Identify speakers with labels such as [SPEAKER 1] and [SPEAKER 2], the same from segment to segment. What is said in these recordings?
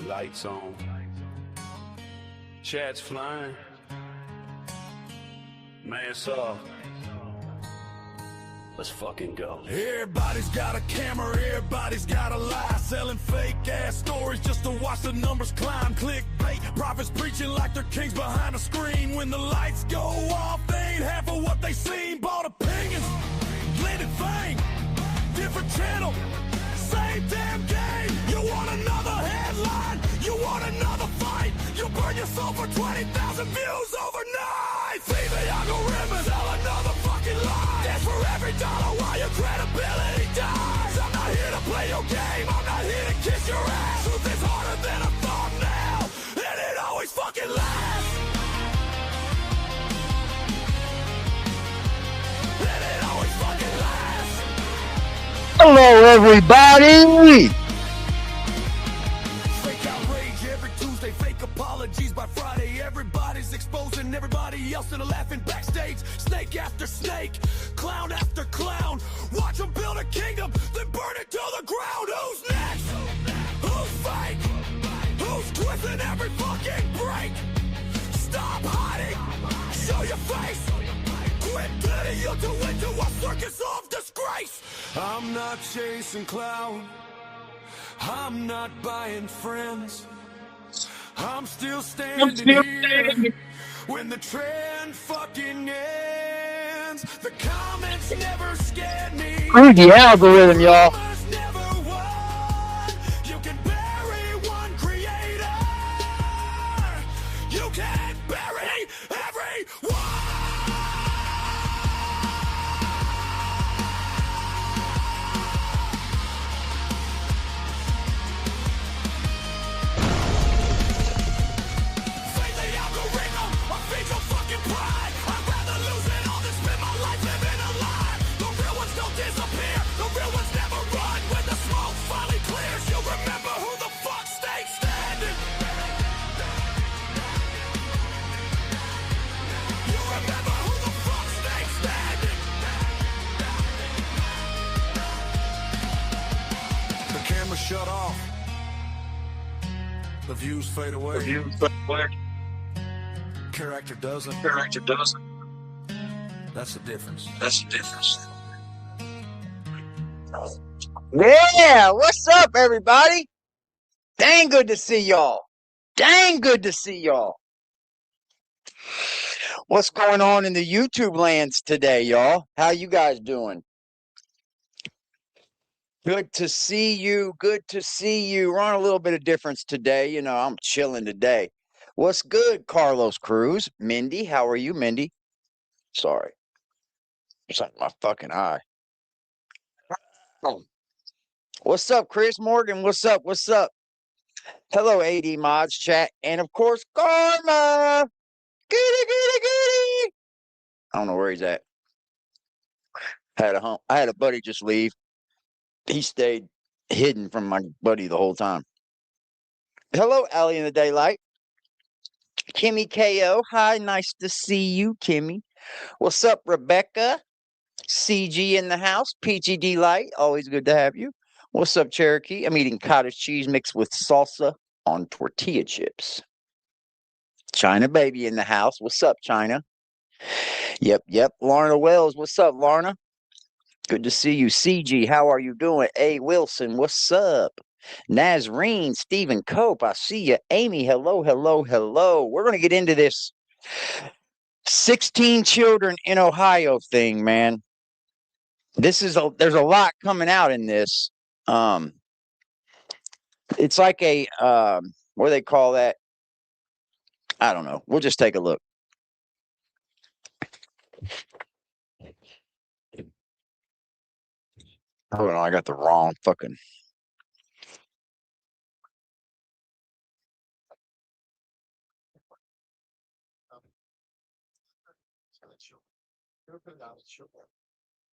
[SPEAKER 1] Lights on. Chat's flying. Mask off. Let's fucking go.
[SPEAKER 2] Everybody's got a camera, everybody's got a lie. Selling fake ass stories just to watch the numbers climb. Clickbait, prophets preaching like they're kings behind a screen. When the lights go off, they ain't half of what they seen. Bought opinions, blended fame, different channel, same damn game. You want another headline, you want another fight. You burn your soul for 20,000 views overnight. Feed the algorithm, sell another fucking lie. Dance for every dollar while your credibility dies. I'm not here to play your game, I'm not here to kiss your ass. Truth is harder than a thumbnail, and it always fucking lasts. And it always fucking lasts.
[SPEAKER 3] Hello, everybody.
[SPEAKER 2] Fake outrage every Tuesday, fake apologies by Friday. Everybody's exposing everybody else and laughing backstage. Snake after snake, clown after clown. Watch them build a kingdom, then burn it to the ground. Who's next? Who's fake? Who's twisting every fucking break? Stop hiding, show your face. Quit letting you do into a circus of disgrace. I'm not chasing clown, I'm not buying friends. I'm still standing here when the trend fucking ends. The comments never scared me.
[SPEAKER 3] Screw the algorithm, y'all.
[SPEAKER 2] Rumors never won. You can bury one creator, you can't bury everyone. Shut off. The views fade away. Character doesn't. That's the difference.
[SPEAKER 3] Yeah, what's up, everybody? Dang good to see y'all. What's going on in the YouTube lands today, y'all? How you guys doing? Good to see you. We're on a little bit of difference today. You know, I'm chilling today. What's good, Carlos Cruz? Mindy, how are you, Mindy? Sorry. It's like my fucking eye. Oh. What's up, Chris Morgan? What's up? Hello, AD Mods chat. And of course, Karma. Goody. I don't know where he's at. I had a buddy just leave. He stayed hidden from my buddy the whole time. Hello, Allie in the Daylight. Kimmy KO. Hi, nice to see you, Kimmy. What's up, Rebecca? CG in the house. Peachy Delight. Always good to have you. What's up, Cherokee? I'm eating cottage cheese mixed with salsa on tortilla chips. China Baby in the house. What's up, China? Yep. Lorna Wells. What's up, Lorna? Good to see you. CG, how are you doing? A. Wilson, what's up? Nazreen, Stephen Cope, I see you. Amy, hello. We're going to get into this 16 children in Ohio thing, man. There's a lot coming out in this. It's like a, what do they call that? I don't know. We'll just take a look. Hold on, I got the wrong fucking.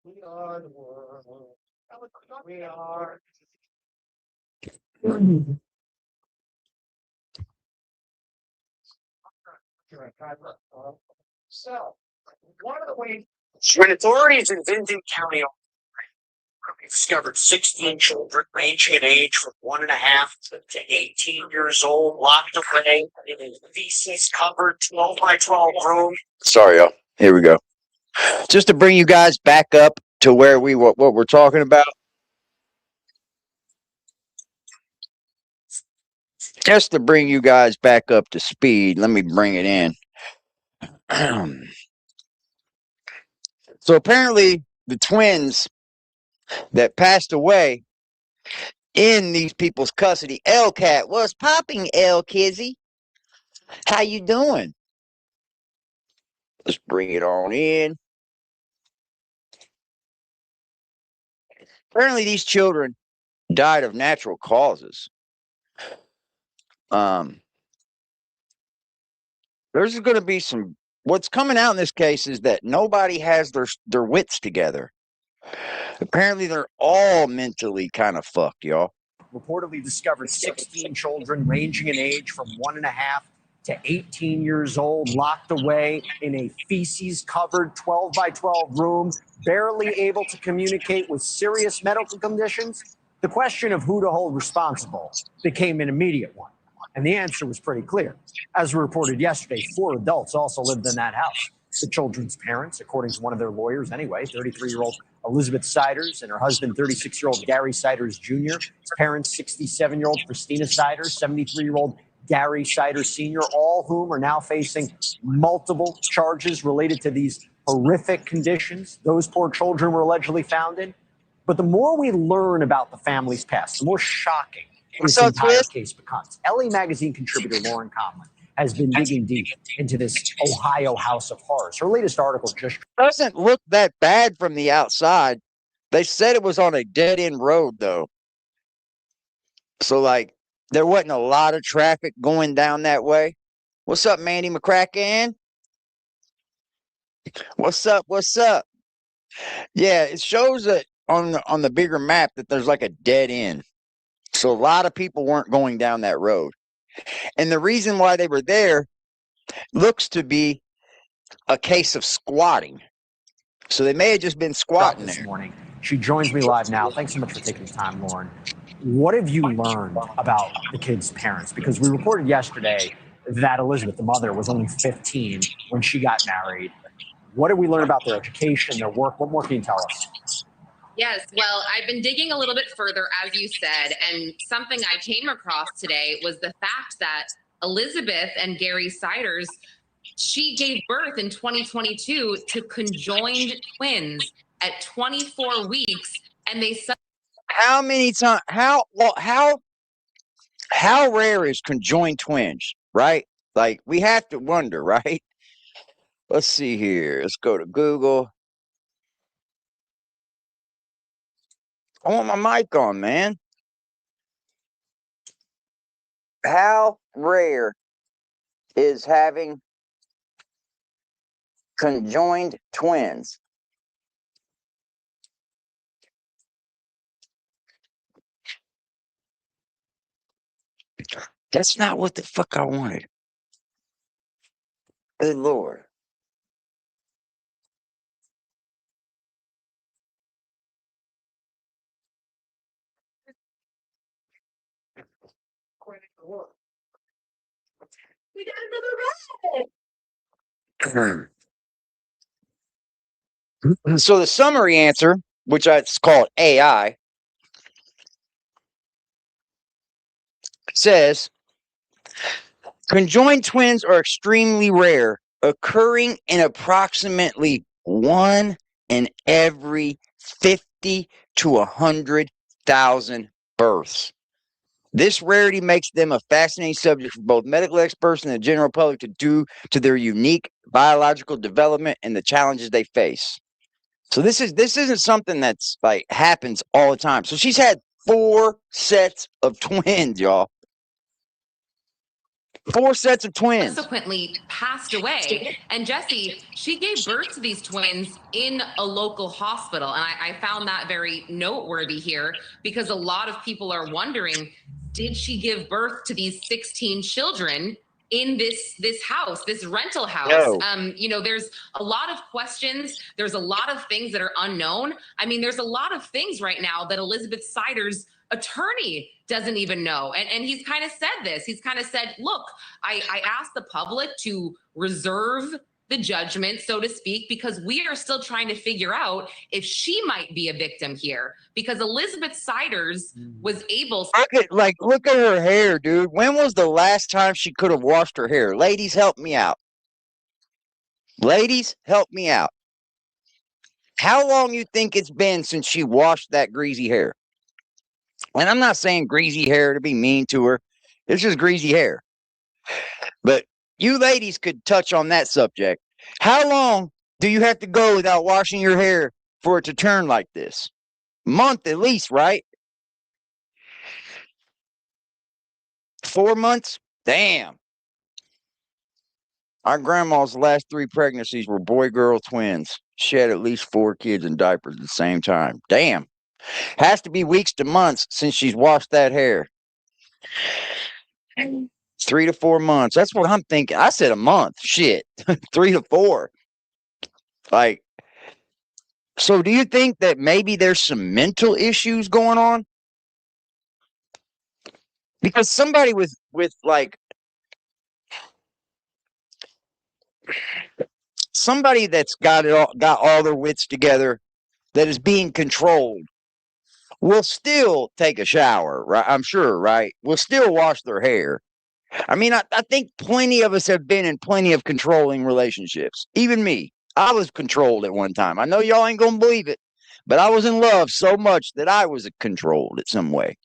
[SPEAKER 3] We are the world. We are. So, one of the ways when authorities in Vinton County
[SPEAKER 4] We discovered 16 children ranging in age from 1.5 to 18 years old, locked away in a feces-covered 12 by 12 room.
[SPEAKER 3] Sorry, y'all. Here we go. Just to bring you guys back up to where what we're talking about. Just to bring you guys back up to speed, let me bring it in. So apparently, the twins that passed away in these people's custody. L-Cat, what's popping, L-Kizzy? How you doing? Let's bring it on in. Apparently, these children died of natural causes. There's going to be some. What's coming out in this case is that nobody has their wits together. Apparently, they're all mentally kind of fucked, y'all.
[SPEAKER 4] Reportedly discovered 16 children ranging in age from 1.5 to 18 years old, locked away in a feces-covered 12 by 12 room, barely able to communicate, with serious medical conditions. The question of who to hold responsible became an immediate one, and the answer was pretty clear. As reported yesterday, 4 adults also lived in that house. The children's parents, according to one of their lawyers anyway, 33-year-old Elizabeth Siders and her husband, 36-year-old Gary Siders Jr., his parents, 67-year-old Christina Siders, 73-year-old Gary Siders Sr., all whom are now facing multiple charges related to these horrific conditions those poor children were allegedly found in. But the more we learn about the family's past, the more shocking this entire case becomes. LA Magazine contributor Lauren Conlon has been digging deep into this Ohio house of horrors. Her latest article just
[SPEAKER 3] doesn't look that bad from the outside. They said it was on a dead-end road, though. So, like, there wasn't a lot of traffic going down that way. What's up, Mandy McCracken? What's up? What's up? Yeah, it shows that on the bigger map that there's like a dead end. So a lot of people weren't going down that road. And the reason why they were there looks to be a case of squatting. So they may have just been squatting
[SPEAKER 4] this
[SPEAKER 3] there.
[SPEAKER 4] morning. She joins me live now. Thanks so much for taking the time, Lauren. What have you learned about the kids' parents? Because we reported yesterday that Elizabeth, the mother, was only 15 when she got married. What did we learn about their education, their work? What more can you tell us?
[SPEAKER 5] Yes, well, I've been digging a little bit further, as you said, and something I came across today was the fact that Elizabeth and Gary Siders, she gave birth in 2022 to conjoined twins at 24 weeks, and they
[SPEAKER 3] how many times how rare is conjoined twins, right? Like, we have to wonder, right? Let's see here. Let's go to Google. I want my mic on, man. How rare is having conjoined twins? That's not what the fuck I wanted. Good Lord.
[SPEAKER 5] We got another red.
[SPEAKER 3] So the summary answer, which it's called AI, says conjoined twins are extremely rare, occurring in approximately 1 in every 50 to 100,000 births. This rarity makes them a fascinating subject for both medical experts and the general public due to their unique biological development and the challenges they face. So this isn't something that's like happens all the time. So she's had 4 sets of twins, y'all. 4 sets of twins.
[SPEAKER 5] Subsequently passed away. And Jesse, she gave birth to these twins in a local hospital. And I found that very noteworthy here because a lot of people are wondering, did she give birth to these 16 children in this house, this rental house.
[SPEAKER 3] No.
[SPEAKER 5] You know, there's a lot of questions. There's a lot of things that are unknown. I mean, there's a lot of things right now that Elizabeth Sider's attorney doesn't even know. And he's kind of said this. He's kind of said, look, I asked the public to reserve the judgment, so to speak, because we are still trying to figure out if she might be a victim here, because Elizabeth Siders was able.
[SPEAKER 3] Look at her hair, dude. When was the last time she could have washed her hair? Ladies, help me out. Ladies, help me out. How long you think it's been since she washed that greasy hair? And I'm not saying greasy hair to be mean to her. It's just greasy hair. But you ladies could touch on that subject. How long do you have to go without washing your hair for it to turn like this? Month at least, right? 4 months? Damn. Our grandma's last 3 pregnancies were boy-girl twins. She had at least 4 kids in diapers at the same time. Damn. Has to be weeks to months since she's washed that hair. 3 to 4 months. That's what I'm thinking. I said a month. Shit. 3 to 4. Like, so do you think that maybe there's some mental issues going on? Because somebody with like somebody that's got all their wits together, that is being controlled, will still take a shower, right? I'm sure, right? Will still wash their hair. I mean, I think plenty of us have been in plenty of controlling relationships. Even me. I was controlled at one time. I know y'all ain't going to believe it, but I was in love so much that I was controlled in some way.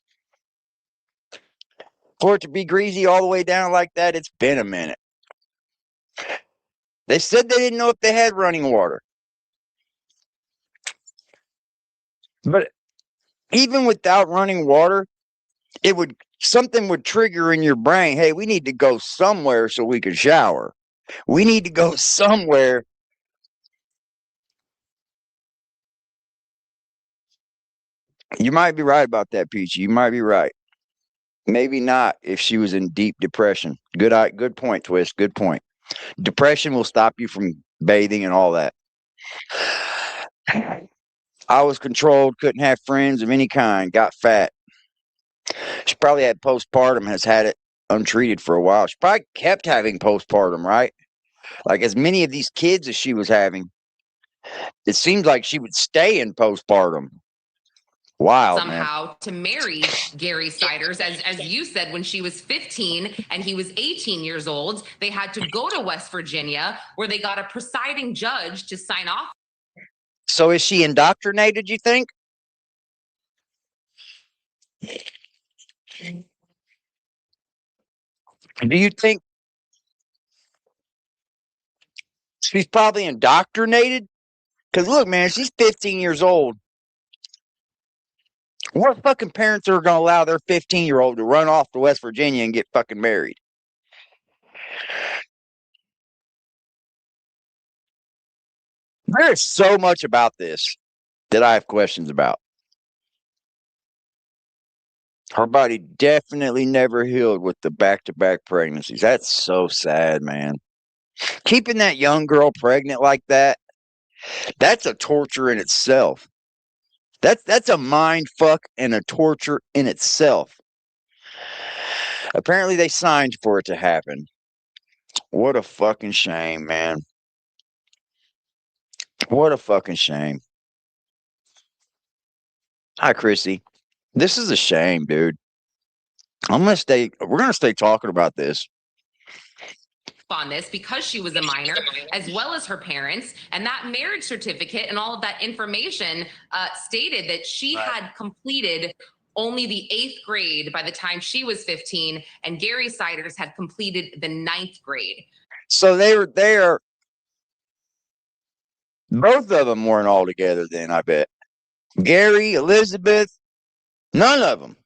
[SPEAKER 3] For it to be greasy all the way down like that, it's been a minute. They said they didn't know if they had running water. But even without running water, something would trigger in your brain, hey, we need to go somewhere so we can shower. We need to go somewhere. You might be right about that, Peachy. You might be right. Maybe not if she was in deep depression. Good point, Twist. Good point. Depression will stop you from bathing and all that. I was controlled, couldn't have friends of any kind, got fat. She probably had postpartum, has had it untreated for a while. She probably kept having postpartum, right? Like as many of these kids as she was having, it seems like she would stay in postpartum. Wow.
[SPEAKER 5] Somehow
[SPEAKER 3] man.
[SPEAKER 5] To marry Gary Siders, as you said, when she was 15 and he was 18 years old, they had to go to West Virginia where they got a presiding judge to sign off.
[SPEAKER 3] So is she indoctrinated, you think? Do you think she's probably indoctrinated? Because look, man, she's 15 years old. What fucking parents are going to allow their 15-year-old to run off to West Virginia and get fucking married? There's so much about this that I have questions about. Her body definitely never healed with the back-to-back pregnancies. That's so sad, man. Keeping that young girl pregnant like that, that's a torture in itself. That's a mind fuck and a torture in itself. Apparently they signed for it to happen. What a fucking shame, man. What a fucking shame. Hi, Chrissy. This is a shame, dude. We're gonna stay talking about this.
[SPEAKER 5] On this because she was a minor, as well as her parents, and that marriage certificate and all of that information stated that she had completed only the 8th grade by the time she was 15, and Gary Siders had completed the 9th grade.
[SPEAKER 3] So they are both of them weren't all together then, I bet. Gary, Elizabeth, none of them.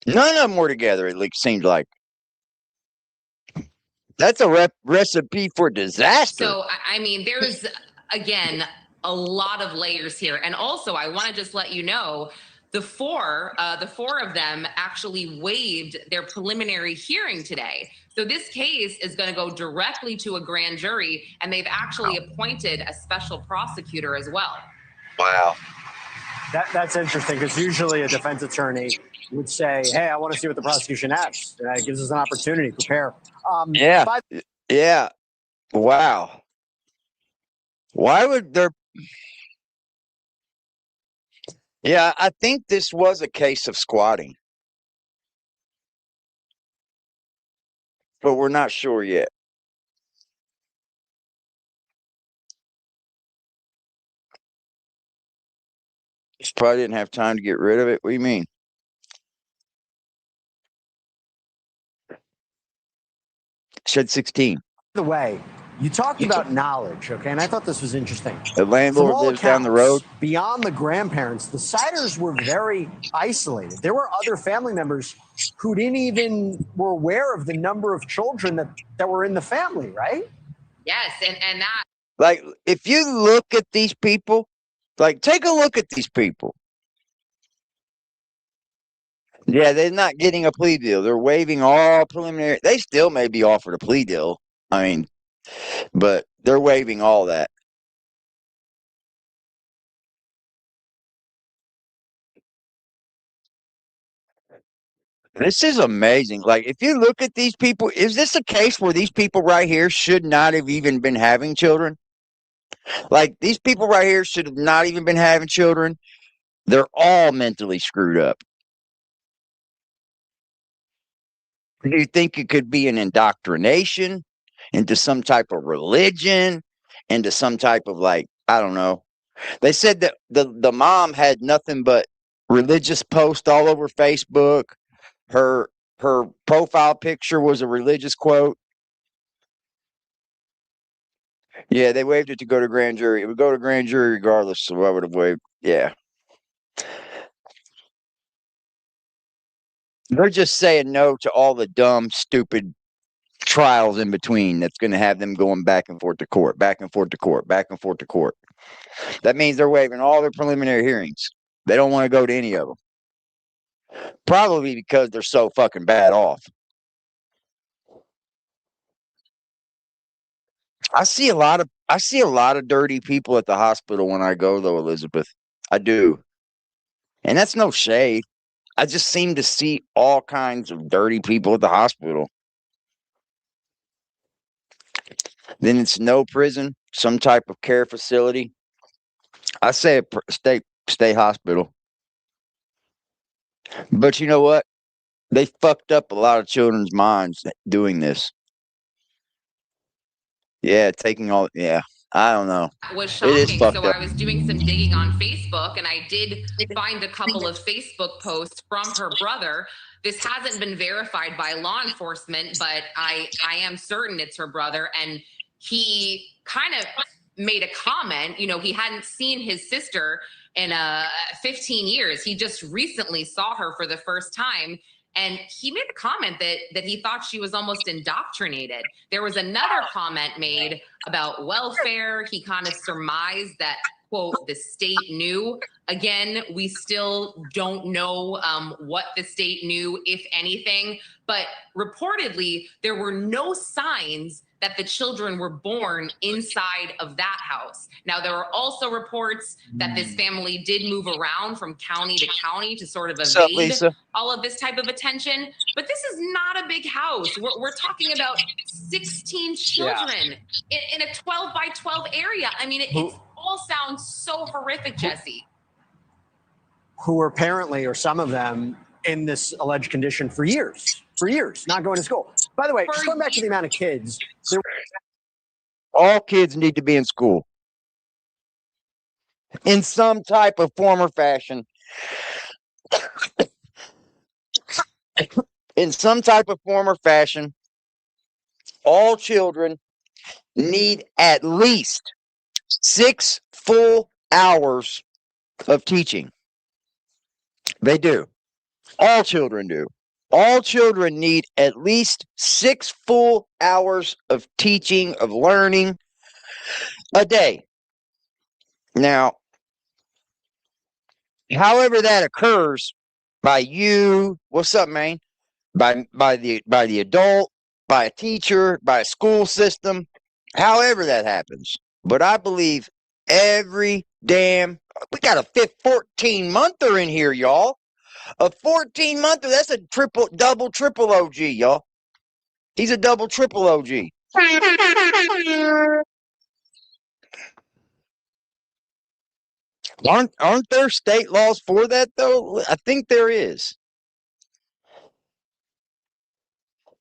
[SPEAKER 3] None of them were together, it seems like. That's a recipe for disaster.
[SPEAKER 5] So, I mean, there's, again, a lot of layers here. And also, I want to just let you know, the four of them actually waived their preliminary hearing today. So this case is going to go directly to a grand jury, and they've actually appointed a special prosecutor as well.
[SPEAKER 3] Wow.
[SPEAKER 4] That's interesting, because usually a defense attorney would say, hey, I want to see what the prosecution has. It gives us an opportunity to prepare.
[SPEAKER 3] Yeah. Yeah. Wow. Why would there... Yeah, I think this was a case of squatting, but we're not sure yet. Just probably didn't have time to get rid of it. What do you mean? Shed 16.
[SPEAKER 4] By the way, you talked about knowledge, okay? And I thought this was interesting.
[SPEAKER 3] The landlord lives down the road.
[SPEAKER 4] Beyond the grandparents, the Siders were very isolated. There were other family members who didn't even were aware of the number of children that were in the family, right?
[SPEAKER 5] Yes, and that...
[SPEAKER 3] Like, if you look at these people, like, take a look at these people. Yeah, they're not getting a plea deal. They're waiving all preliminary. They still may be offered a plea deal. I mean, but they're waiving all that. This is amazing. Like, if you look at these people, is this a case where these people right here should not have even been having children? Like, these people right here should have not even been having children. They're all mentally screwed up. Do you think it could be an indoctrination into some type of religion, into some type of, like, I don't know. They said that the mom had nothing but religious posts all over Facebook. Her profile picture was a religious quote. Yeah, they waived it to go to grand jury. It would go to grand jury regardless, so I would have waived. Yeah. They're just saying no to all the dumb, stupid trials in between that's going to have them going back and forth to court, back and forth to court, back and forth to court. That means they're waiving all their preliminary hearings. They don't want to go to any of them. Probably because they're so fucking bad off. I see a lot of dirty people at the hospital when I go, though, Elizabeth. I do. And that's no shade. I just seem to see all kinds of dirty people at the hospital. Then it's no prison, some type of care facility. I say stay hospital. But you know what? They fucked up a lot of children's minds doing this. Yeah, I don't know.
[SPEAKER 5] Was shocking.
[SPEAKER 3] It is fucked
[SPEAKER 5] So
[SPEAKER 3] up.
[SPEAKER 5] I was doing some digging on Facebook, and I did find a couple of Facebook posts from her brother. This hasn't been verified by law enforcement, but I am certain it's her brother. And he kind of made a comment. You know, he hadn't seen his sister in 15 years. He just recently saw her for the first time. And he made a comment that he thought she was almost indoctrinated. There was another comment made about welfare. He kind of surmised that, quote, the state knew. Again, we still don't know what the state knew, if anything. But reportedly, there were no signs that the children were born inside of that house. Now, there are also reports that this family did move around from county to county to sort of evade all of this type of attention. But this is not a big house. We're talking about 16 children in a 12 by 12 area. I mean, it all sounds so horrific, Jesse.
[SPEAKER 4] Who were apparently, or some of them, in this alleged condition for years, not going to school. By the way, just going back to the amount of kids.
[SPEAKER 3] All kids need to be in school in some type of form or fashion. In some type of form or fashion, all children need at least 6 full hours of teaching. They do. All children do. All children need at least 6 full hours of teaching, of learning a day. Now, However that occurs, by you, what's up, man? By the adult, by a teacher, by a school system, however that happens. But I believe every damn, we got a 14-monther in here, y'all. A 14-monther, that's a double, triple OG, y'all. He's a double, triple OG. Aren't there state laws for that, though? I think there is.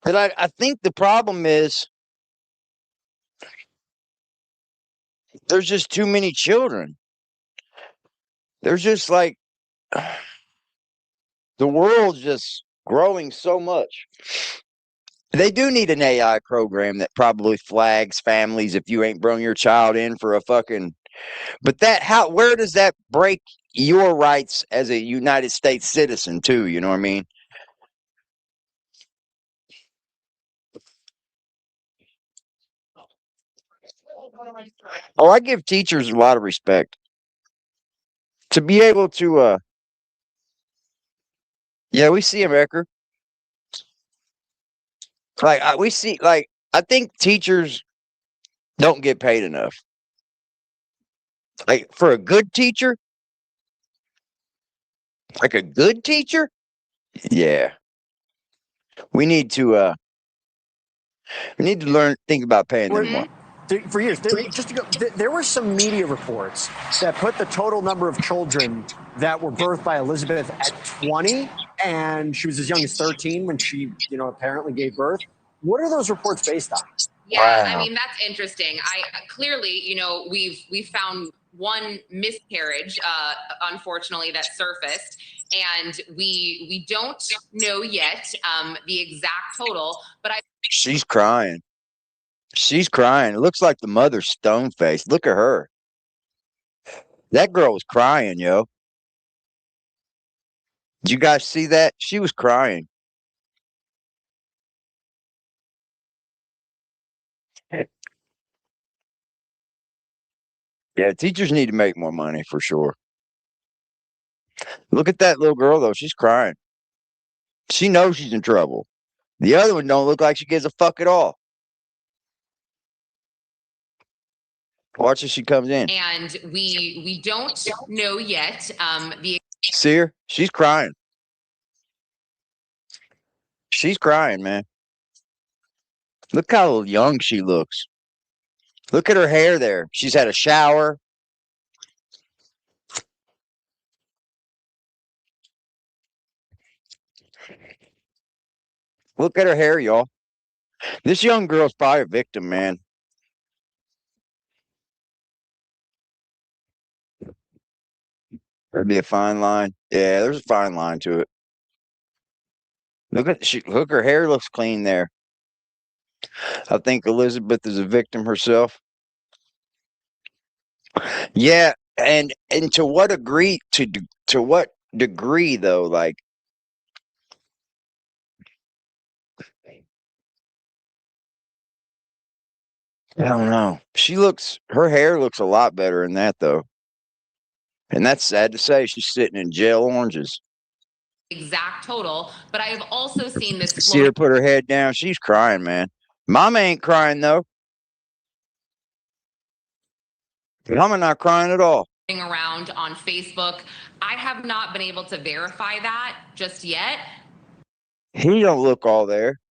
[SPEAKER 3] But I think the problem is there's just too many children. There's just like the world's just growing so much. They do need an AI program that probably flags families if you ain't brought your child in for a fucking. But where does that break your rights as a United States citizen too? You know what I mean? Oh, I give teachers a lot of respect to be able to. Yeah, we see him, Ecker. We see, I think teachers don't get paid enough. Like for a good teacher, like a good teacher, yeah. We need to think about paying them more.
[SPEAKER 4] For years, there were some media reports that put the total number of children that were birthed by Elizabeth at 20, and she was as young as 13 when she, apparently gave birth. What are those reports based on?
[SPEAKER 5] Yeah,
[SPEAKER 3] Wow.
[SPEAKER 5] I mean, that's interesting. Clearly, we've found one miscarriage, unfortunately, that surfaced, and we don't know yet the exact total. But
[SPEAKER 3] She's crying. She's crying. It looks like the mother's stone faced. Look at her. That girl was crying, yo. Did you guys see that? She was crying. Yeah, teachers need to make more money for sure. Look at that little girl though. She's crying. She knows she's in trouble. The other one don't look like she gives a fuck at all. Watch as she comes in.
[SPEAKER 5] And we don't know yet the.
[SPEAKER 3] See her? She's crying. She's crying, man. Look how young she looks. Look at her hair there. She's had a shower. Look at her hair, y'all. This young girl's probably a victim, man. There'd be a fine line. Yeah, there's a fine line to it. Look, her hair looks clean there. I think Elizabeth is a victim herself. Yeah, and to what degree? To what degree though? Like, I don't know. Her hair looks a lot better than that though, and that's sad to say. She's sitting in jail oranges.
[SPEAKER 5] Exact total, but I have also seen this.
[SPEAKER 3] See her put her head down. She's crying, man. Mama ain't crying though. Mama not crying at all.
[SPEAKER 5] Around on Facebook. I have not been able to verify that just yet.
[SPEAKER 3] He don't look all there.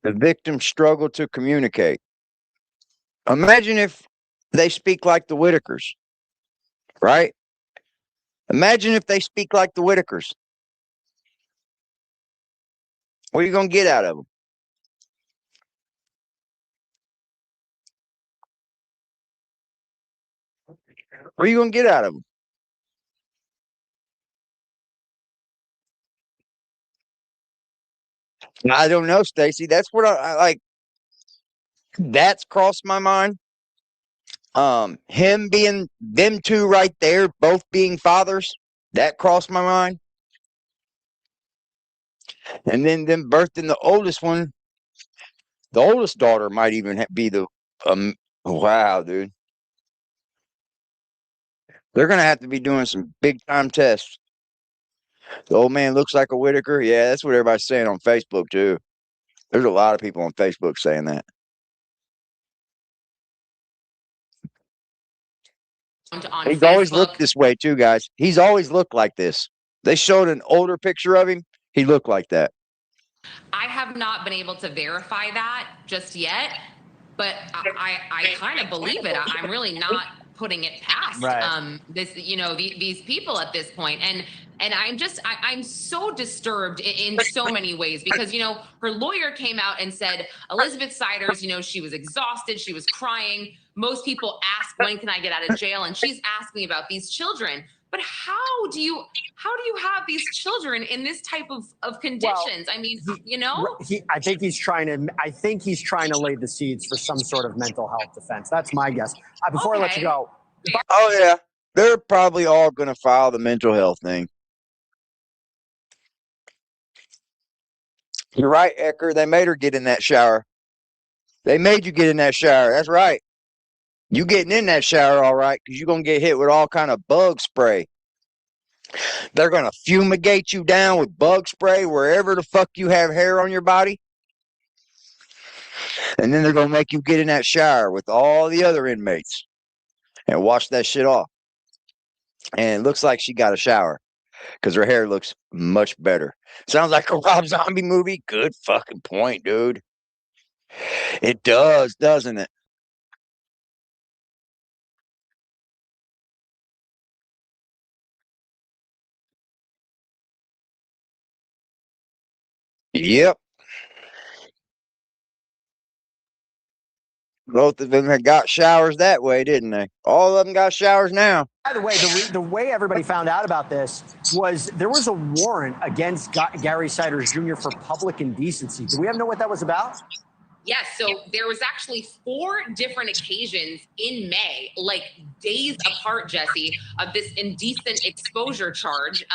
[SPEAKER 3] The victims struggle to communicate. Imagine if they speak like the Whitakers, right? Imagine if they speak like the Whitakers. What are you going to get out of them? What are you going to get out of them? I don't know, Stacy. That's what I like. That's crossed my mind. Him being them two right there, both being fathers, that crossed my mind. And then them birthing the oldest one. The oldest daughter might even be the Wow, dude. They're gonna have to be doing some big time tests. The old man looks like a Whitaker. Yeah, that's what everybody's saying on Facebook too. There's a lot of people on Facebook saying that.
[SPEAKER 5] On
[SPEAKER 3] He's always
[SPEAKER 5] Facebook.
[SPEAKER 3] looked this way too, guys. He's always looked like this. They showed an older picture of him. He looked like that.
[SPEAKER 5] I have not been able to verify that just yet, but I kind of believe it. I'm really not putting it past this, these people at this point. And I'm so disturbed in so many ways because, her lawyer came out and said, Elizabeth Siders, she was exhausted. She was crying. Most people ask, when can I get out of jail? And she's asking about these children. But how do you have these children in this type of conditions?
[SPEAKER 4] Well,
[SPEAKER 5] I mean,
[SPEAKER 4] I think he's trying to lay the seeds for some sort of mental health defense. That's my guess. Before I let you go.
[SPEAKER 3] Oh yeah, they're probably all going to file the mental health thing. You're right, Ecker. They made her get in that shower. They made you get in that shower. That's right. You getting in that shower, all right, because you're going to get hit with all kind of bug spray. They're going to fumigate you down with bug spray wherever the fuck you have hair on your body. And then they're going to make you get in that shower with all the other inmates and wash that shit off. And it looks like she got a shower because her hair looks much better. Sounds like a Rob Zombie movie. Good fucking point, dude. It does, doesn't it? Yep. Both of them had got showers that way, didn't they? All of them got showers now.
[SPEAKER 4] By the way, the way everybody found out about this was there was a warrant against Gary Siders Jr. for public indecency. Do we know what that was about?
[SPEAKER 5] Yes, so there was actually 4 different occasions in May, like days apart, Jesse, of this indecent exposure charge.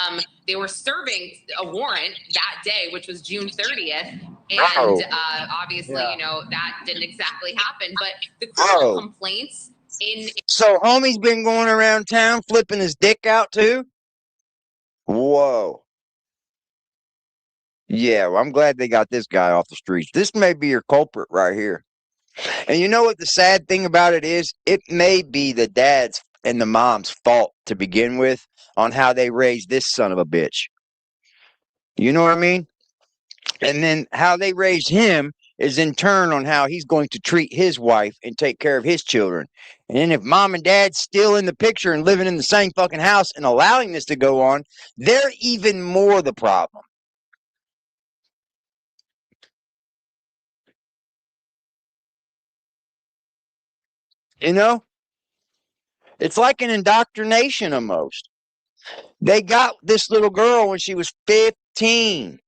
[SPEAKER 5] They were serving a warrant that day, which was June 30th. And obviously, that didn't exactly happen. But the criminal complaints
[SPEAKER 3] So homie's been going around town flipping his dick out too? Whoa. Yeah, well, I'm glad they got this guy off the streets. This may be your culprit right here. And you know what the sad thing about it is? It may be the dad's and the mom's fault to begin with on how they raised this son of a bitch. You know what I mean? And then how they raised him is in turn on how he's going to treat his wife and take care of his children. And then if mom and dad's still in the picture and living in the same fucking house and allowing this to go on, they're even more the problem. You know? It's like an indoctrination almost. They got this little girl when she was 15.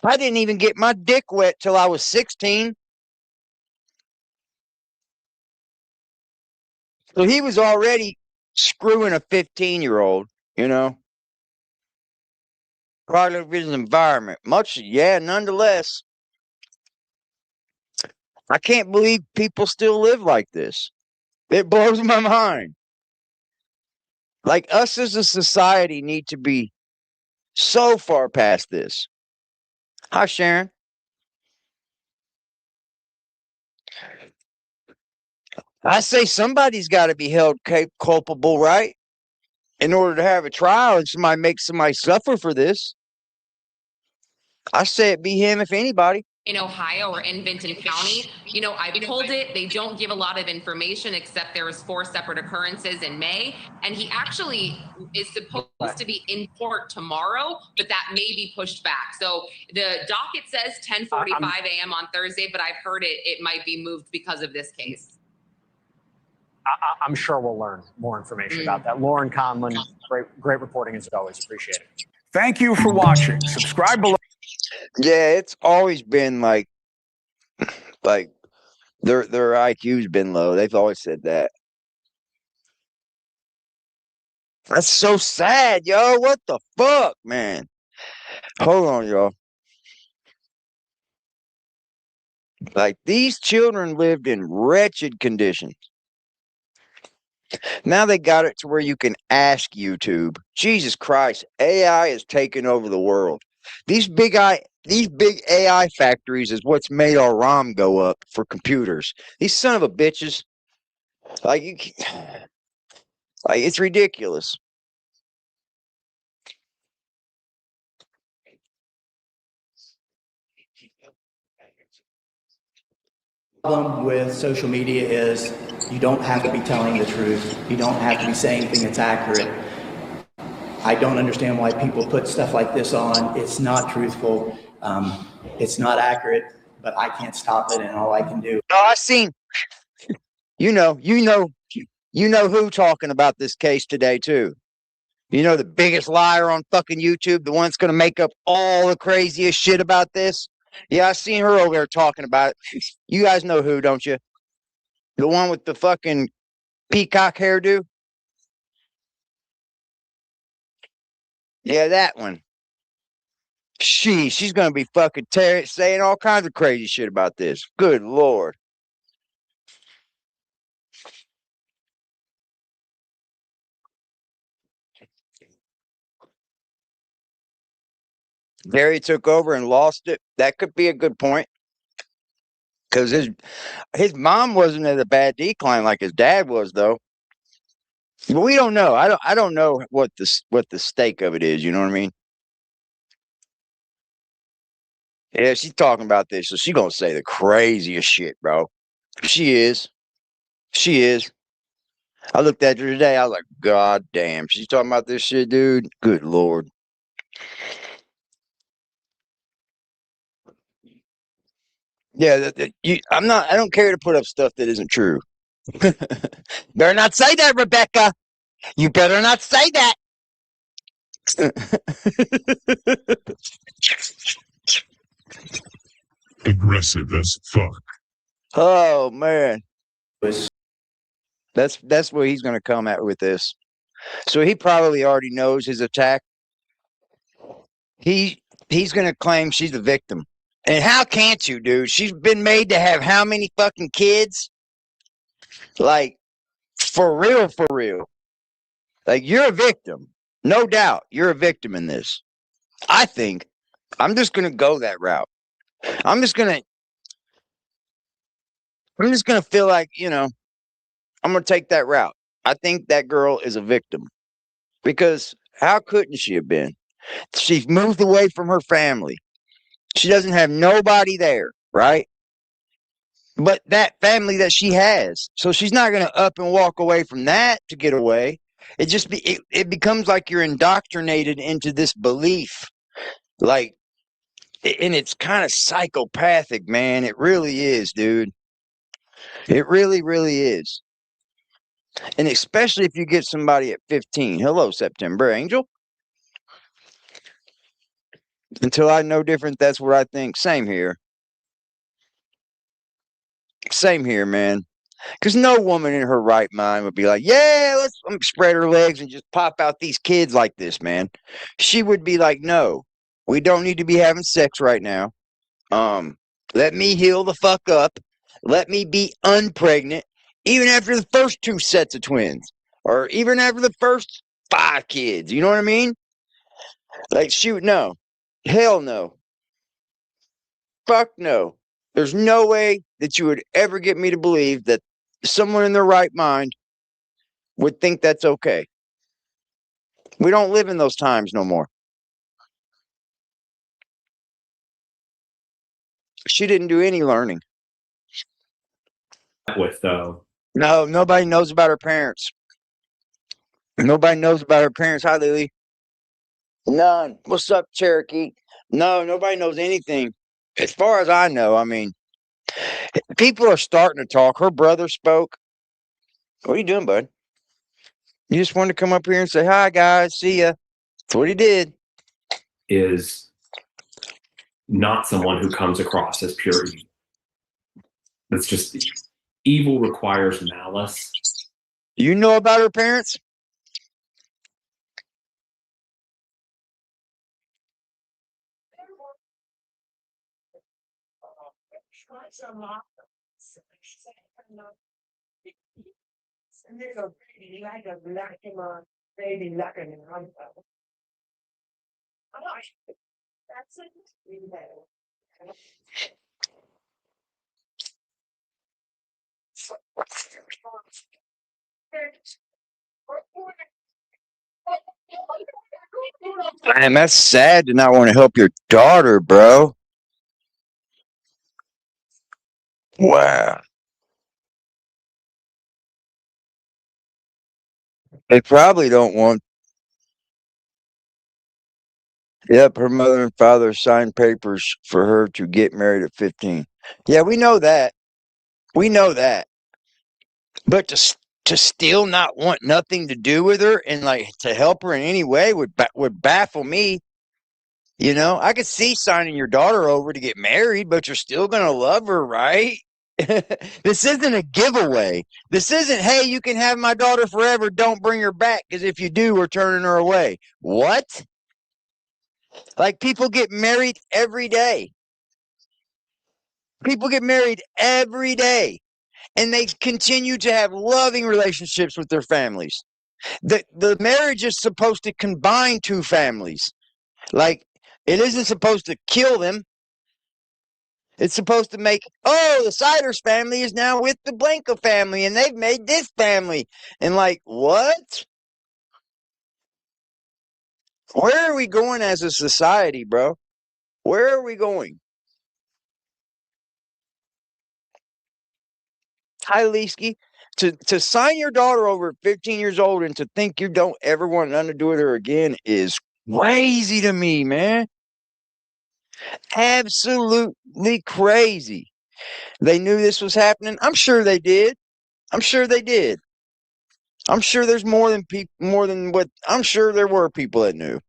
[SPEAKER 3] I didn't even get my dick wet till I was 16. So he was already screwing a 15-year-old, Product of his environment. Nonetheless. I can't believe people still live like this. It blows my mind. Like us as a society need to be so far past this. Hi, Sharon. I say somebody's got to be held culpable, right? In order to have a trial and somebody makes somebody suffer for this. I say it be him if anybody.
[SPEAKER 5] In Ohio or in Vinton County, I pulled it. They don't give a lot of information except there was 4 separate occurrences in May. And he actually is supposed to be in court tomorrow, but that may be pushed back. So the docket says 10:45 a.m. on Thursday, but I've heard it might be moved because of this case.
[SPEAKER 4] I'm sure we'll learn more information about that. Lauren Conlon, great reporting as always. Appreciate it.
[SPEAKER 2] Thank you for watching. Subscribe below.
[SPEAKER 3] Yeah, it's always been like their IQ's been low. They've always said that. That's so sad, yo. What the fuck, man? Hold on, y'all. Like, these children lived in wretched conditions. Now they got it to where you can ask YouTube. Jesus Christ, AI is taking over the world. These big AI factories is what's made our ROM go up for computers. These son of a bitches, like like it's ridiculous.
[SPEAKER 6] Problem with social media is you don't have to be telling the truth. You don't have to be saying anything that's accurate. I don't understand why people put stuff like this on. It's not truthful. It's not accurate, but I can't stop it, and all I can do.
[SPEAKER 3] Oh, I seen, you know who talking about this case today too. You know the biggest liar on fucking YouTube, the one that's gonna make up all the craziest shit about this. Yeah, I seen her over there talking about it. You guys know who, don't you? The one with the fucking peacock hairdo? Yeah, that one. She's gonna be fucking saying all kinds of crazy shit about this. Good Lord. Gary took over and lost it. That could be a good point. Because his mom wasn't at a bad decline like his dad was, though. But we don't know. I don't know what the stake of it is. You know what I mean? Yeah, she's talking about this, so she's gonna say the craziest shit, bro. She is. She is. I looked at her today. I was like, God damn, she's talking about this shit, dude. Good Lord. Yeah, I don't care to put up stuff that isn't true. Better not say that, Rebecca. You better not say that.
[SPEAKER 7] Aggressive as fuck.
[SPEAKER 3] Oh man,
[SPEAKER 6] Was
[SPEAKER 3] that's what he's going to come at with this. So he probably already knows his attack. He's going to claim she's the victim. And how can't you, dude? She's been made to have how many fucking kids? Like, for real, for real. Like, you're a victim. No doubt. You're a victim in this. I think I'm just going to go that route. I'm just going to feel like, I'm going to take that route. I think that girl is a victim. Because how couldn't she have been? She's moved away from her family. She doesn't have nobody there, right? But that family that she has. So she's not going to up and walk away from that to get away. It becomes like you're indoctrinated into this belief. Like, and it's kind of psychopathic, man. It really is, dude. It really, really is. And especially if you get somebody at 15. Hello, September Angel. Until I know different, that's what I think. Same here. Same here, man. Because no woman in her right mind would be like, yeah, let's spread her legs and just pop out these kids like this, man. She would be like, no, we don't need to be having sex right now. Let me heal the fuck up. Let me be unpregnant, even after the first 2 sets of twins, or even after the first 5 kids. You know what I mean? Like, shoot, no. Hell no. Fuck no. There's no way that you would ever get me to believe that someone in their right mind would think that's okay. We don't live in those times no more. She didn't do any learning.
[SPEAKER 8] With though.
[SPEAKER 3] No, nobody knows about her parents. Nobody knows about her parents. Hi, Lily. None. What's up, Cherokee? No, nobody knows anything. As far as I know, I mean, people are starting to talk. Her brother spoke. What are you doing, bud? You just wanted to come up here and say, hi, guys. See ya. That's what he did.
[SPEAKER 8] Is not someone who comes across as pure evil. That's just evil requires malice.
[SPEAKER 3] You know about her parents? Man, that's sad to not want to help your daughter, bro. Wow. They probably don't want. Yep, her mother and father signed papers for her to get married at 15. Yeah, we know that. We know that. But to still not want nothing to do with her and like to help her in any way would baffle me. You know, I could see signing your daughter over to get married, but you're still gonna love her, right? This isn't a giveaway. This isn't, hey, you can have my daughter forever. Don't bring her back because if you do, we're turning her away. What? Like people get married every day. People get married every day and they continue to have loving relationships with their families. The marriage is supposed to combine two families. Like it isn't supposed to kill them. It's supposed to make, oh, the Siders family is now with the Blanca family and they've made this family. And like, what? Where are we going as a society, bro? Where are we going? Hi, Leesky. To sign your daughter over at 15 years old and to think you don't ever want nothing to do with her again is crazy to me, man. Absolutely crazy. They knew this was happening. I'm sure they did. I'm sure they did. I'm sure there's more than what I'm sure there were people that knew.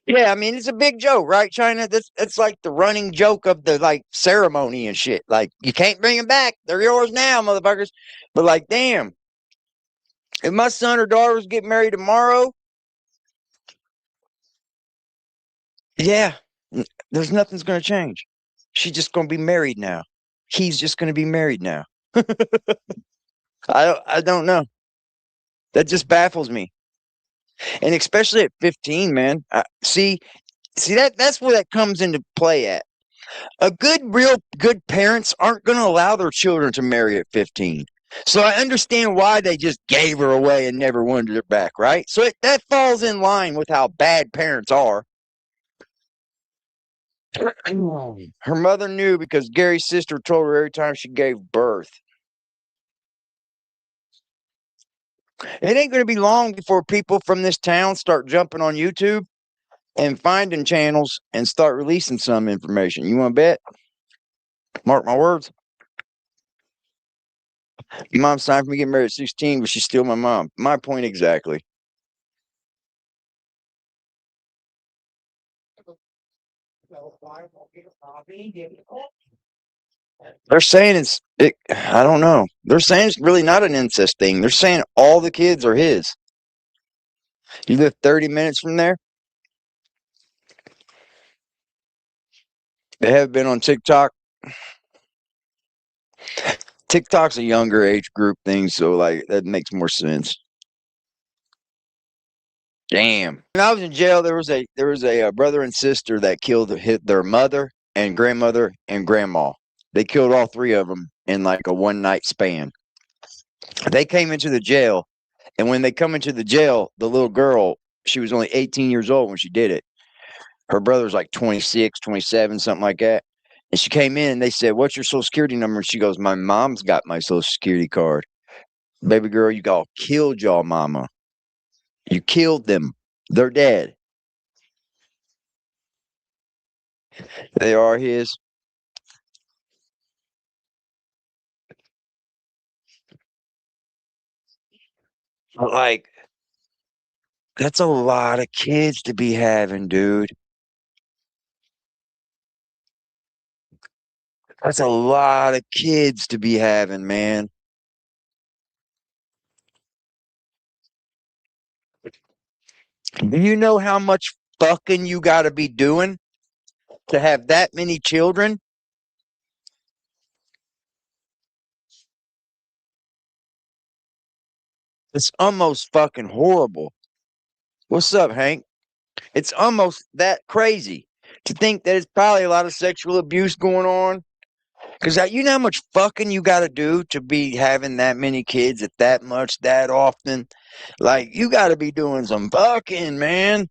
[SPEAKER 3] Yeah, I mean it's a big joke, right, China? That's like the running joke of the like ceremony and shit. Like you can't bring them back; they're yours now, motherfuckers. But like, damn, if my son or daughter was getting married tomorrow, yeah, there's nothing's gonna change. She's just gonna be married now. He's just gonna be married now. I don't know. That just baffles me, and especially at 15, man. See that's where that comes into play at. Real good parents aren't going to allow their children to marry at 15. So I understand why they just gave her away and never wanted her back, right? So that falls in line with how bad parents are. Her mother knew because Gary's sister told her every time she gave birth. It ain't going to be long before people from this town start jumping on YouTube and finding channels and start releasing some information. You want to bet? Mark my words. Your mom signed for me to get married at 16, but she's still my mom. My point exactly. They're saying I don't know. They're saying it's really not an incest thing. They're saying all the kids are his. You live 30 minutes from there. They have been on TikTok. TikTok's a younger age group thing, so like that makes more sense. Damn. When I was in jail, there was a brother and sister that hit their mother and grandmother and grandma. They killed all three of them in like a one night span. They came into the jail, and when they come into the jail, the little girl, she was only 18 years old when she did it. Her brother's like 26, 27, something like that. And she came in and they said, "What's your social security number?" And she goes, "My mom's got my social security card." Baby girl, you all killed y'all mama. You killed them. They're dead. They are his. Like, that's a lot of kids to be having, dude. That's a lot of kids to be having, man. Do you know how much fucking you got to be doing to have that many children? It's almost fucking horrible. What's up, Hank? It's almost that crazy to think that it's probably a lot of sexual abuse going on. Because you know how much fucking you got to do to be having that many kids at that much, that often? Like, you got to be doing some fucking, man.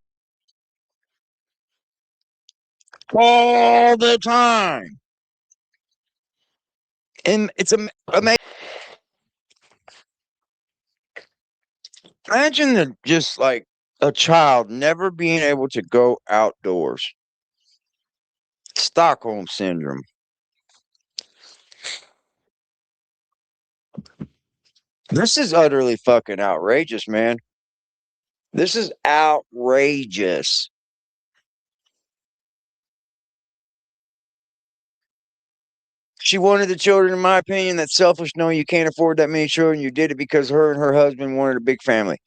[SPEAKER 3] All the time. And it's amazing. Imagine just like a child never being able to go outdoors. Stockholm syndrome. This is utterly fucking outrageous, man. This is outrageous. She wanted the children, in my opinion. That's selfish knowing you can't afford that many children. You did it because her and her husband wanted a big family.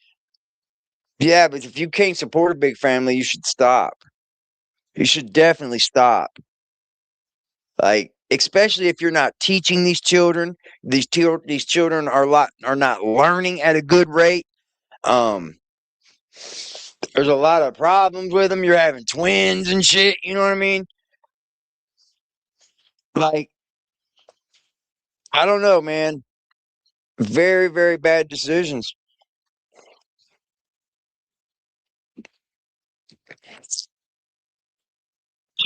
[SPEAKER 3] Yeah, but if you can't support a big family, you should stop. You should definitely stop. Like, especially if you're not teaching these children. These children are not learning at a good rate. There's a lot of problems with them. You're having twins and shit. You know what I mean? Like, I don't know, man. Very, very bad decisions.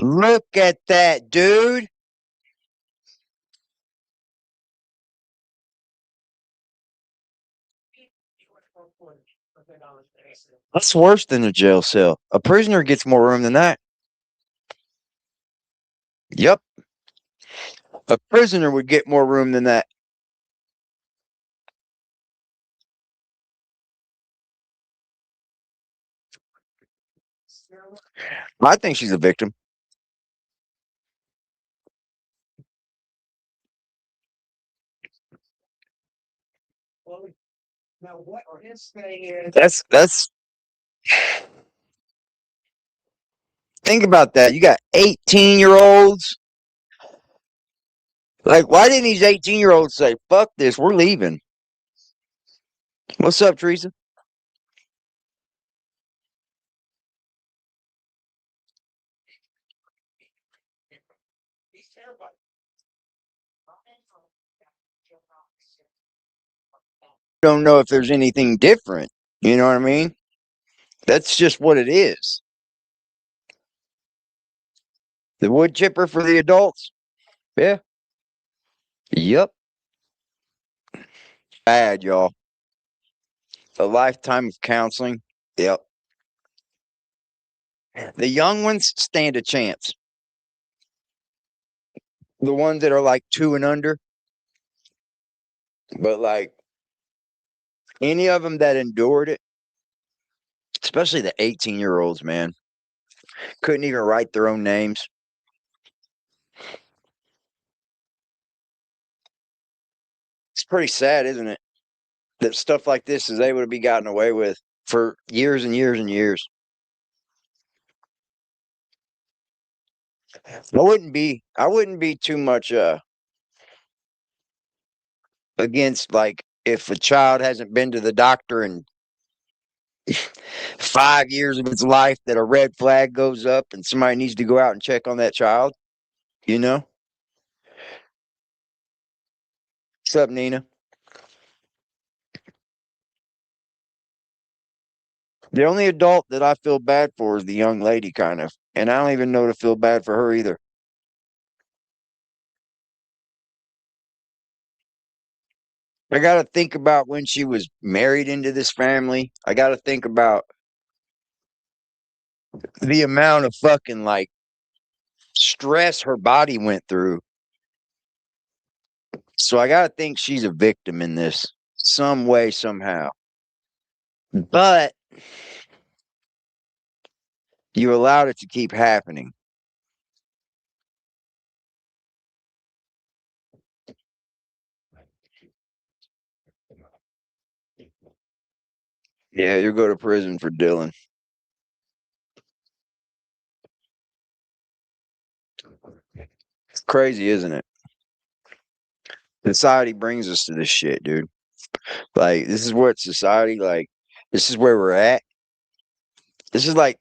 [SPEAKER 3] Look at that, dude. That's worse than a jail cell. A prisoner gets more room than that. Yep. A prisoner would get more room than that. I think she's a victim.
[SPEAKER 4] Now, what his thing is,
[SPEAKER 3] That's think about that. You got 18-year-olds. Like, why didn't these 18-year-olds say, fuck this, we're leaving? What's up, Teresa? Don't know if there's anything different. You know what I mean? That's just what it is. The wood chipper for the adults. Yeah. Yep. Bad, y'all. A lifetime of counseling. Yep. The young ones stand a chance. The ones that are like 2 and under. But like any of them that endured it, especially the 18-year-olds, man, couldn't even write their own names. It's pretty sad, isn't it? That stuff like this is able to be gotten away with for years and years and years. I wouldn't be too much against, like, if a child hasn't been to the doctor in 5 years of its life, that a red flag goes up and somebody needs to go out and check on that child, you know? What's up, Nina? The only adult that I feel bad for is the young lady, kind of. And I don't even know to feel bad for her either. I got to think about when she was married into this family. I got to think about the amount of fucking, like, stress her body went through. So I got to think she's a victim in this some way, somehow. But you allowed it to keep happening. Yeah, you'll go to prison for Dylan. Crazy, isn't it? Society brings us to this shit, dude. Like, this is what society, like, this is where we're at. This is like,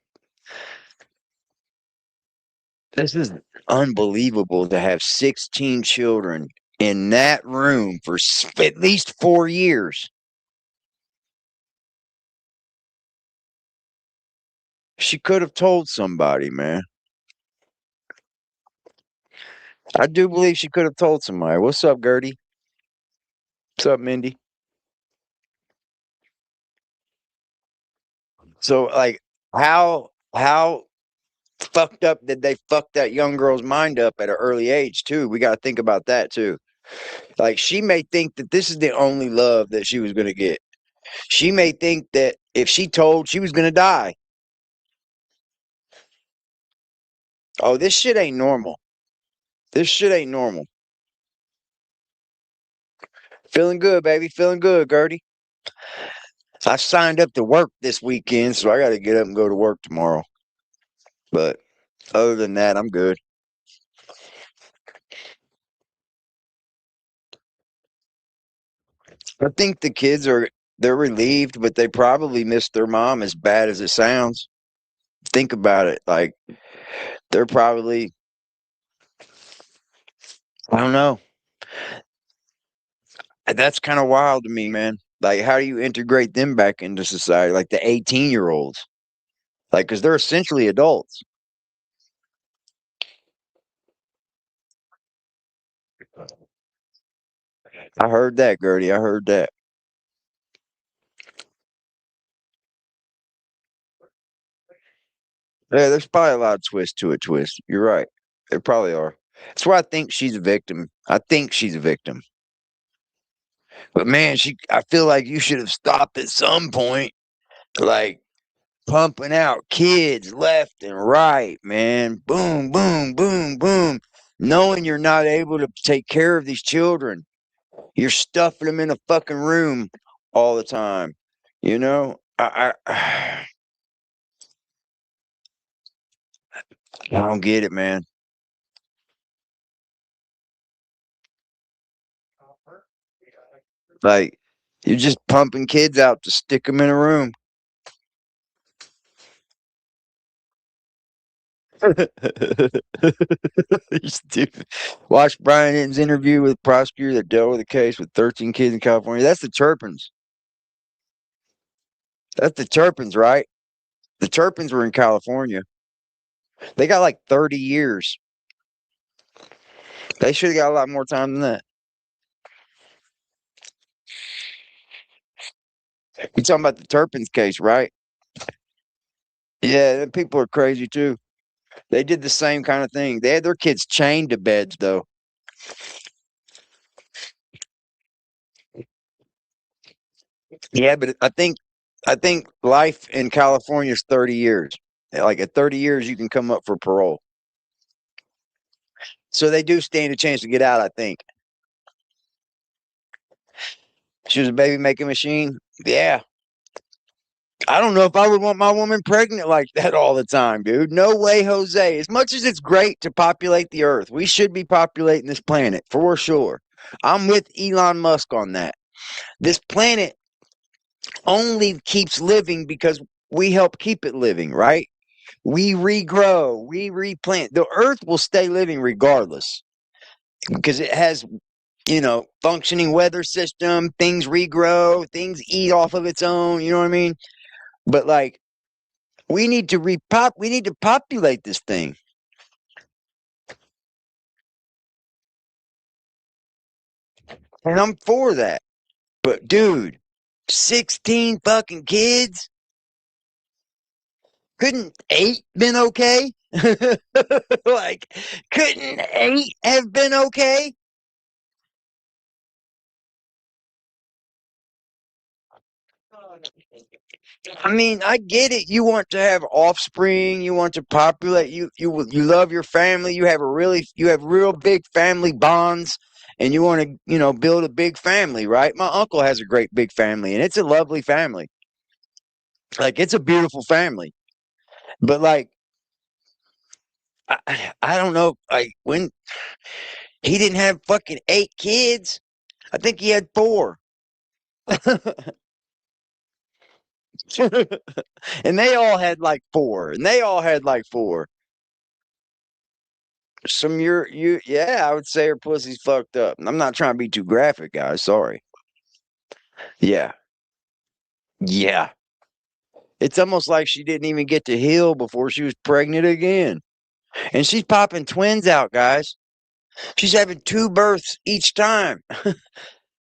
[SPEAKER 3] this is unbelievable to have 16 children in that room for at least 4 years. She could have told somebody, man. I do believe she could have told somebody. What's up, Gertie? What's up, Mindy? So, like, how fucked up did they fuck that young girl's mind up at an early age, too? We got to think about that, too. Like, she may think that this is the only love that she was going to get. She may think that if she told, she was going to die. Oh, this shit ain't normal. This shit ain't normal. Feeling good, baby. Feeling good, Gertie. I signed up to work this weekend, so I got to get up and go to work tomorrow. But other than that, I'm good. I think the kids they're relieved, but they probably miss their mom as bad as it sounds. Think about it. Like, they're probably, I don't know. That's kind of wild to me, man. Like, how do you integrate them back into society? Like the 18-year-olds. Like, because they're essentially adults. I heard that, Gertie. I heard that. Yeah, there's probably a lot of twist to it, twist. You're right. There probably are. That's why I think she's a victim. I think she's a victim. But man, I feel like you should have stopped at some point, like pumping out kids left and right, man. Boom, boom, boom, boom. Knowing you're not able to take care of these children. You're stuffing them in a fucking room all the time. You know? I don't get it, man. Like, you're just pumping kids out to stick them in a room. You stupid. Watch Brian Hinton's interview with the prosecutor that dealt with a case with 13 kids in California. That's the Turpins. That's the Turpins, right? The Turpins were in California. They got like 30 years. They should have got a lot more time than that. You talking about the Turpins case, right? Yeah, them people are crazy too. They did the same kind of thing. They had their kids chained to beds, though. Yeah, but I think life in California is 30 years. Like at 30 years, you can come up for parole. So they do stand a chance to get out, I think. She was a baby making machine. Yeah. I don't know if I would want my woman pregnant like that all the time, dude. No way, Jose. As much as it's great to populate the earth, we should be populating this planet for sure. I'm with Elon Musk on that. This planet only keeps living because we help keep it living, right? We regrow, we replant. The earth will stay living regardless because it has, functioning weather system, things regrow, things eat off of its own, you know what I mean? But like we need to we need to populate this thing. And I'm for that. But dude, 16 fucking kids? Couldn't 8 been okay? Like, couldn't 8 have been okay? I mean, I get it. You want to have offspring. You want to populate. You love your family. You have real big family bonds, and you want to build a big family, right? My uncle has a great big family, and it's a lovely family. Like it's a beautiful family. But like, I don't know. Like when he didn't have fucking 8 kids. I think he had 4. And they all had like 4. And they all had like 4. Yeah, I would say her pussy's fucked up. I'm not trying to be too graphic, guys. Sorry. Yeah. Yeah. It's almost like she didn't even get to heal before she was pregnant again. And she's popping twins out, guys. She's having 2 births each time.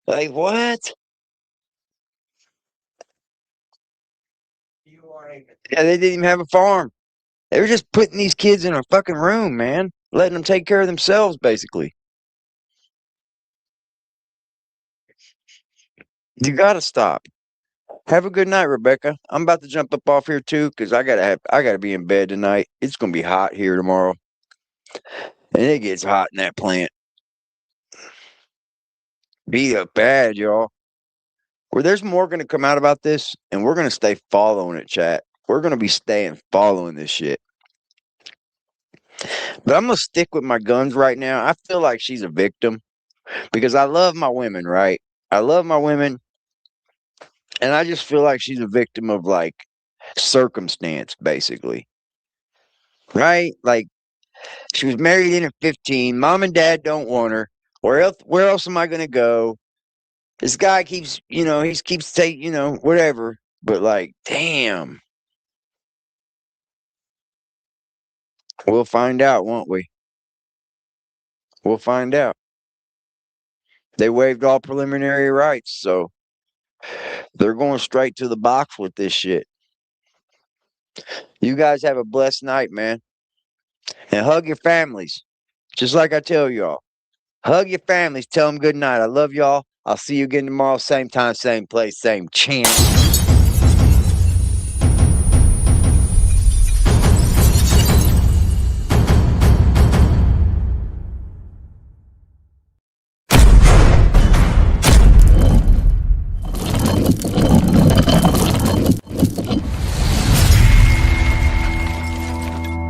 [SPEAKER 3] Like, what? Yeah, they didn't even have a farm. They were just putting these kids in a fucking room, man. Letting them take care of themselves, basically. You gotta stop. Have a good night, Rebecca. I'm about to jump up off here too, because I gotta be in bed tonight. It's gonna be hot here tomorrow. And it gets hot in that plant. Beat up bad, y'all. Well, there's more gonna come out about this, and we're gonna stay following it, chat. We're gonna be staying following this shit. But I'm gonna stick with my guns right now. I feel like she's a victim because I love my women, right? I love my women, and I just feel like she's a victim of like circumstance, basically. Right? Like she was married in at 15. Mom and dad don't want her. Where else am I gonna go? This guy keeps, he keeps saying, whatever. But like, damn. We'll find out, won't we? We'll find out. They waived all preliminary rights, so they're going straight to the box with this shit. You guys have a blessed night, man. And hug your families. Just like I tell y'all. Hug your families. Tell them good night. I love y'all. I'll see you again tomorrow. Same time, same place, same channel.